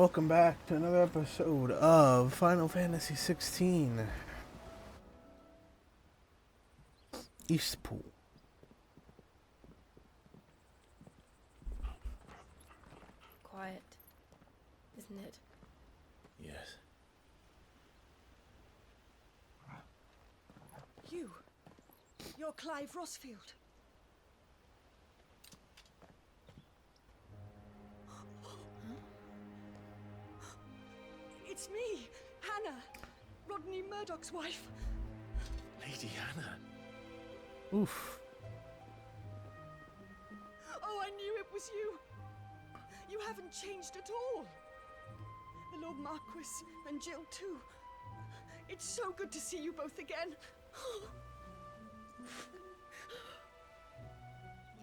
welcome back to another episode of Final Fantasy XVI East Pool. Quiet, isn't it? Yes. You're Clive Rosfield. It's me, Hanna, Rodney Murdoch's wife. Lady Hanna. Oof. Oh, I knew it was you. You haven't changed at all. The Lord Marquis and Jill too. It's so good to see you both again.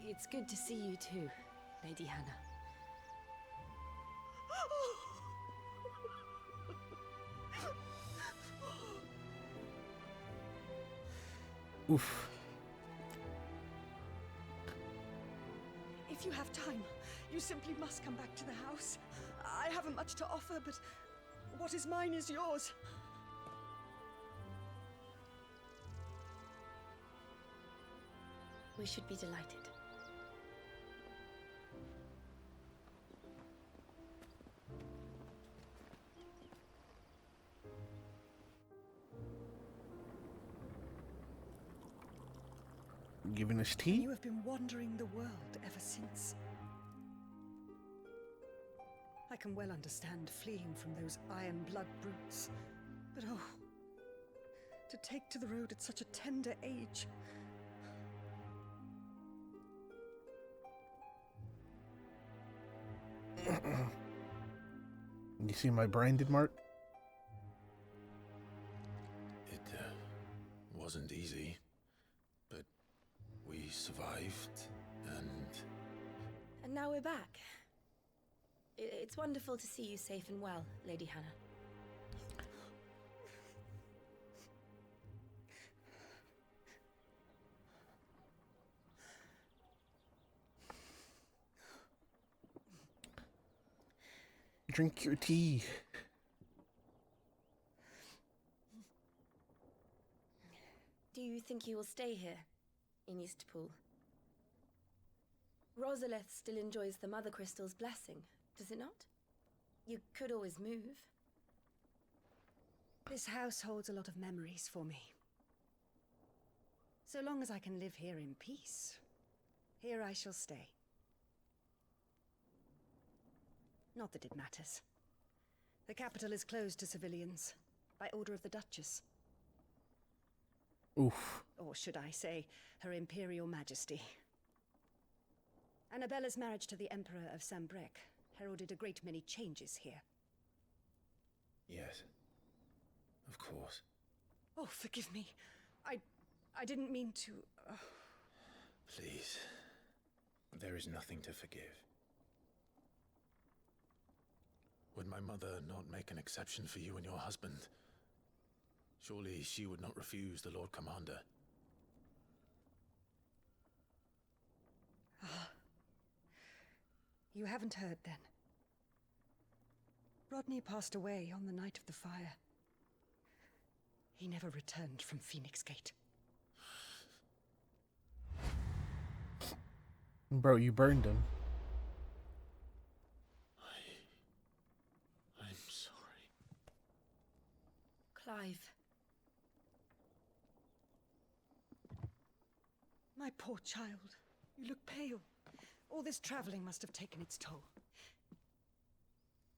It's good to see you too, Lady Hanna. Oof. If you have time, you simply must come back to the house. I haven't much to offer, but what is mine is yours. We should be delighted. Giving us tea? You have been wandering the world ever since. I can well understand fleeing from those iron blood brutes, but oh, to take to the road at such a tender age. You see my branded mark? It wasn't easy, but we survived, And now we're back. It's wonderful to see you safe and well, Lady Hanna. Drink your tea. Do you think you will stay here, in Eastpool? Rosalith still enjoys the Mother Crystal's blessing, does it not? You could always move. This house holds a lot of memories for me. So long as I can live here in peace, here I shall stay. Not that it matters. The capital is closed to civilians, by order of the Duchess. Oof. Or should I say, Her Imperial Majesty. Annabella's marriage to the Emperor of Sambrec heralded a great many changes here. yes, of course. Oh, forgive me. I didn't mean to... Please, there is nothing to forgive. Would my mother not make an exception for you and your husband? Surely she would not refuse the Lord Commander. You haven't heard, then. Rodney passed away on the night of the fire. He never returned from Phoenix Gate. Bro, you burned him. I'm sorry. Clive, My poor child. You look pale. All this traveling must have taken its toll.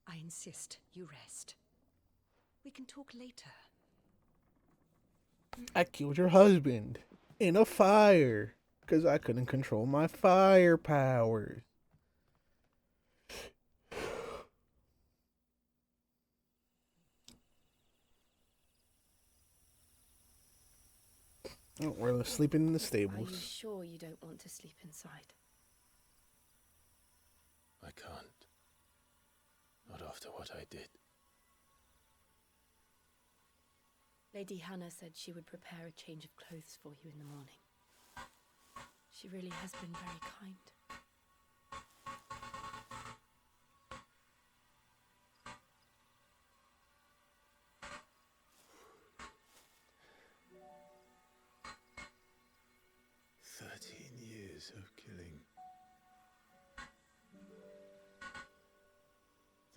I insist you rest. We can talk later. I killed your husband in a fire because I couldn't control my fire powers. Oh, we're sleeping in the are stables. you sure you don't want to sleep inside? I can't. Not after what I did. Lady Hanna said she would prepare a change of clothes for you in the morning. She really has been very kind.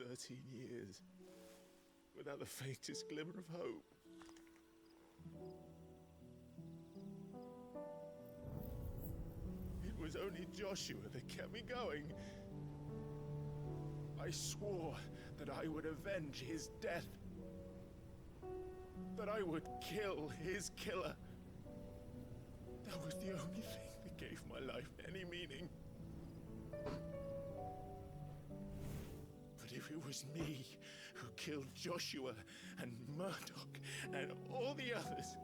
13 years, without the faintest glimmer of hope. It was only Joshua that kept me going. I swore that I would avenge his death. That I would kill his killer. That was the only thing that gave my life any meaning. But if it was me who killed Joshua and Murdoch and all the others,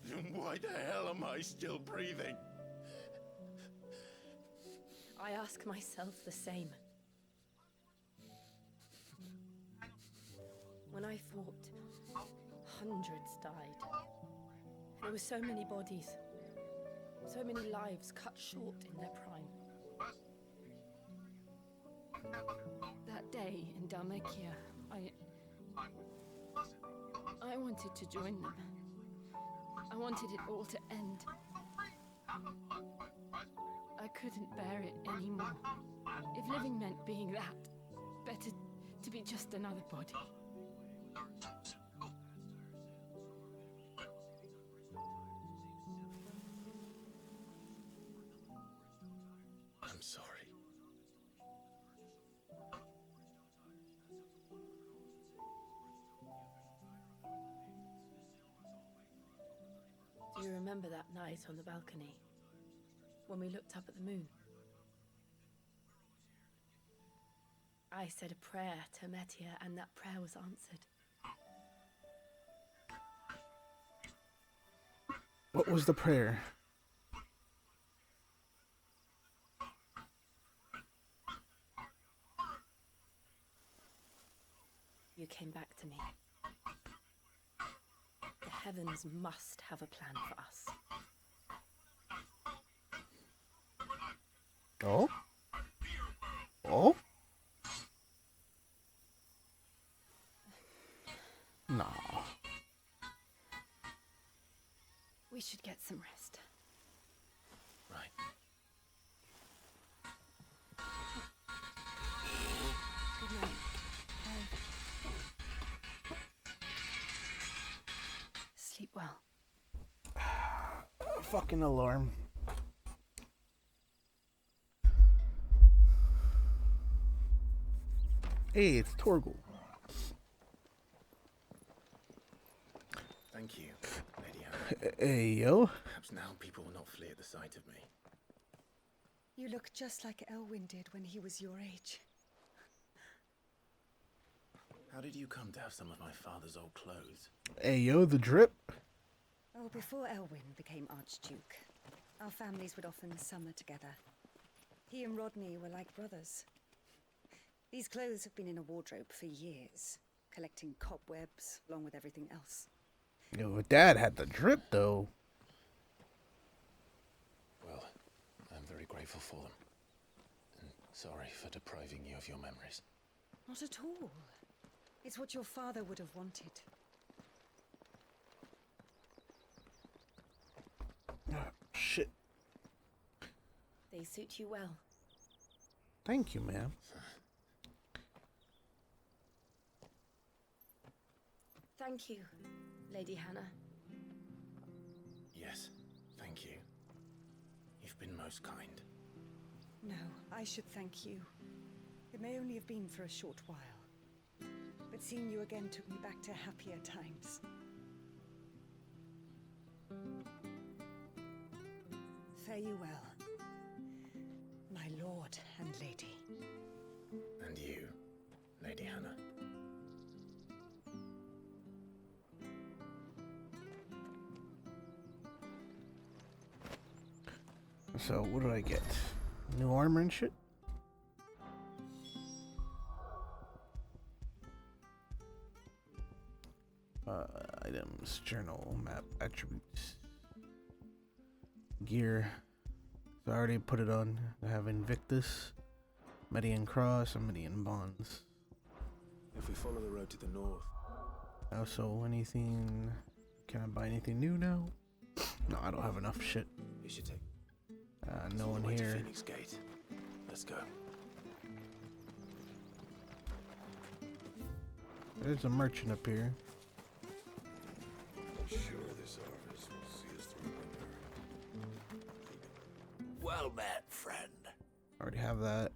then why the hell am I still breathing? I ask myself the same. When I fought, hundreds died. There were so many bodies, so many lives cut short in their prime. That day in Dalmacia, I wanted to join them. I wanted it all to end. I couldn't bear it anymore. If living meant being that, better to be just another body. I'm sorry. Do you remember that night on the balcony, when we looked up at the moon? I said a prayer to Metia, and that prayer was answered. What was the prayer? You came back to me. The heavens must have a plan for us. Oh? Oh? No. We should get some rest. Right. Good night. Sleep well. Fucking alarm. Hey, it's Torgal. Thank you, Lady Hanna. Hey, yo. Perhaps now people will not flee at the sight of me. You look just like Elwyn did when he was your age. How did you come to have some of my father's old clothes? Hey, yo, the drip. Oh, before Elwyn became Archduke, our families would often summer together. He and Rodney were like brothers. These clothes have been in a wardrobe for years, collecting cobwebs along with everything else. Yo, Dad had the drip, though. Well, I'm very grateful for them. And sorry for depriving you of your memories. Not at all. It's what your father would have wanted. Oh, shit. They suit you well. Thank you, ma'am. Thank you, Lady Hanna. Yes, thank you. You've been most kind. No, I should thank you. It may only have been for a short while, but seeing you again took me back to happier times. Fare you well, my lord and lady. And you, Lady Hanna. So, what did I get? New armor and shit? Items, journal, map, attributes, gear. So I already put it on. I have Invictus, Median Cross, and Median Bonds. If we follow the road to the north... Also, anything... Can I buy anything new now? No, I don't have enough shit. You should take No one to here. Phoenix Gate. Let's go. There's a merchant up here. I'm sure this harvest will see us through winter. Well met, friend. Already have that.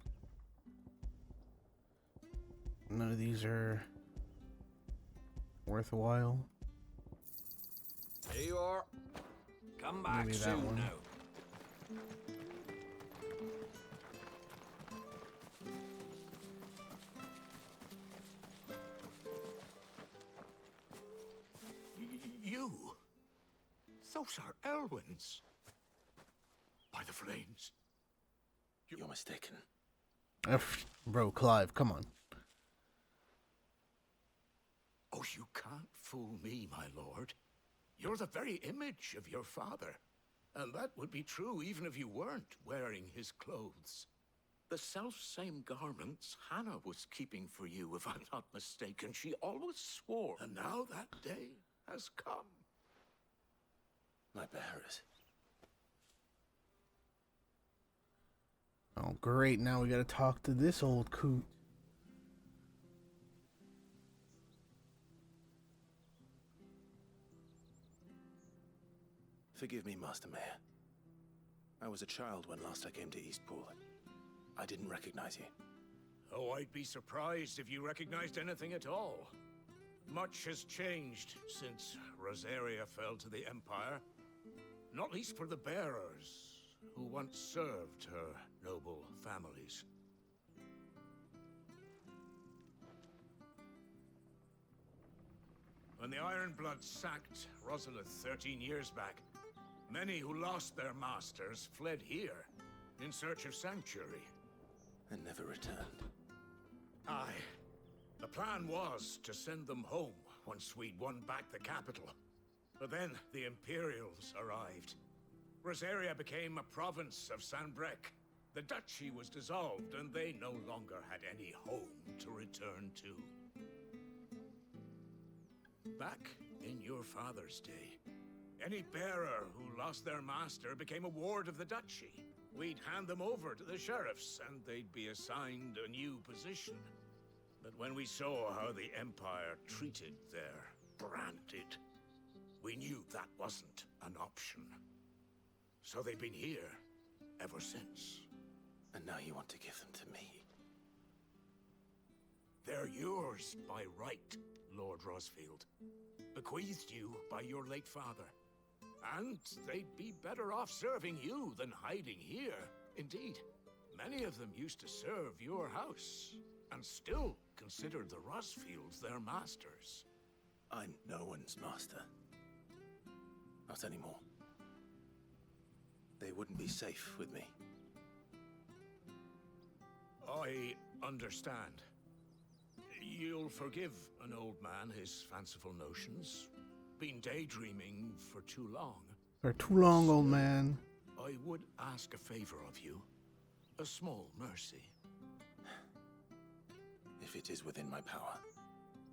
None of these are worthwhile. Here you are. Come back Maybe that soon one. now. You? Those are Elwyn's. By the flames. You're mistaken. Bro, Clive, come on. Oh, you can't fool me, my lord. You're the very image of your father. And that would be true even if you weren't wearing his clothes. The self-same garments Hanna was keeping for you, if I'm not mistaken. She always swore. And now that day has come. My bearers. Oh, great. Now we gotta talk to this old coot. Forgive me, Master Mayor. I was a child when last I came to Eastpool. I didn't recognize you. Oh, I'd be surprised if you recognized anything at all. Much has changed since Rosaria fell to the Empire. Not least for the bearers, who once served her noble families. When the Ironbloods sacked Rosalith 13 years back, many who lost their masters fled here in search of sanctuary. And never returned. Aye. The plan was to send them home once we'd won back the capital. But then the Imperials arrived. Rosaria became a province of Sanbreque. The duchy was dissolved, and they no longer had any home to return to. Back in your father's day, any bearer who lost their master became a ward of the duchy. We'd hand them over to the sheriffs, and they'd be assigned a new position. But when we saw how the Empire treated their branded, we knew that wasn't an option. So they've been here ever since. And now you want to give them to me. They're yours by right, Lord Rosfield. Bequeathed you by your late father. And they'd be better off serving you than hiding here. Indeed, many of them used to serve your house, and still considered the Rosfields their masters. I'm no one's master. Not anymore. They wouldn't be safe with me. I understand. You'll forgive an old man his fanciful notions. Been daydreaming for too long. For too long, old man. I would ask a favor of you. A small mercy. If it is within my power.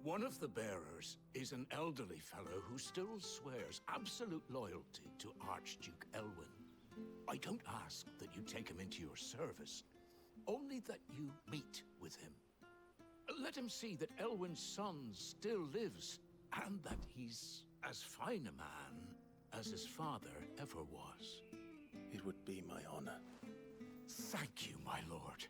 One of the bearers is an elderly fellow who still swears absolute loyalty to Archduke Elwyn. I don't ask that you take him into your service, only that you meet with him. Let him see that Elwyn's son still lives, and that he's as fine a man as his father ever was. It would be my honor. Thank you, my lord.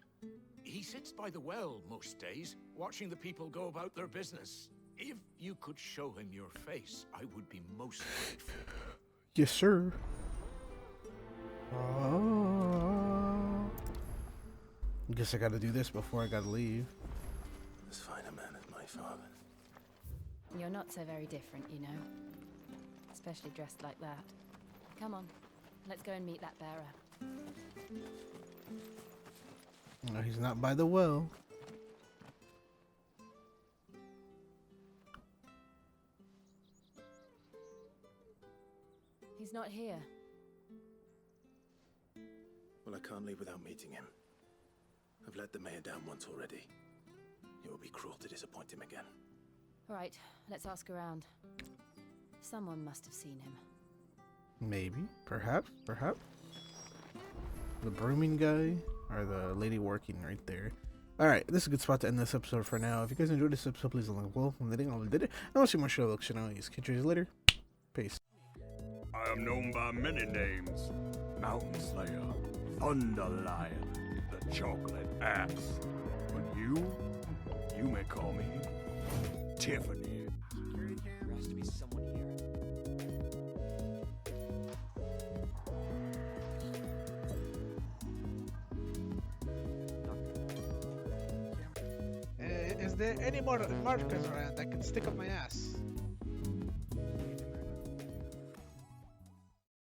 He sits by the well most days, watching the people go about their business. If you could show him your face, I would be most grateful. Yes, sir. Oh. Guess I gotta do this before I gotta leave. As fine a man as my father. You're not so very different, you know. Especially dressed like that. Come on, let's go and meet that bearer. No, he's not by the well. He's not here. Well, I can't leave without meeting him. I've let the mayor down once already. It would be cruel to disappoint him again. All right, let's ask around. Someone must have seen him. Maybe. Perhaps. The brooming guy. or the lady working right there. Alright, this is a good spot to end this episode for now. If you guys enjoyed this episode, please like, well, I did it. I want to see more show looks, catch you guys later. Peace. I am known by many names. Mountain Slayer, Thunder Lion, the Chocolate Axe. But you may call me Tiffany. Security cam? There has to be someone here. Is there any more markers around I can stick up my ass?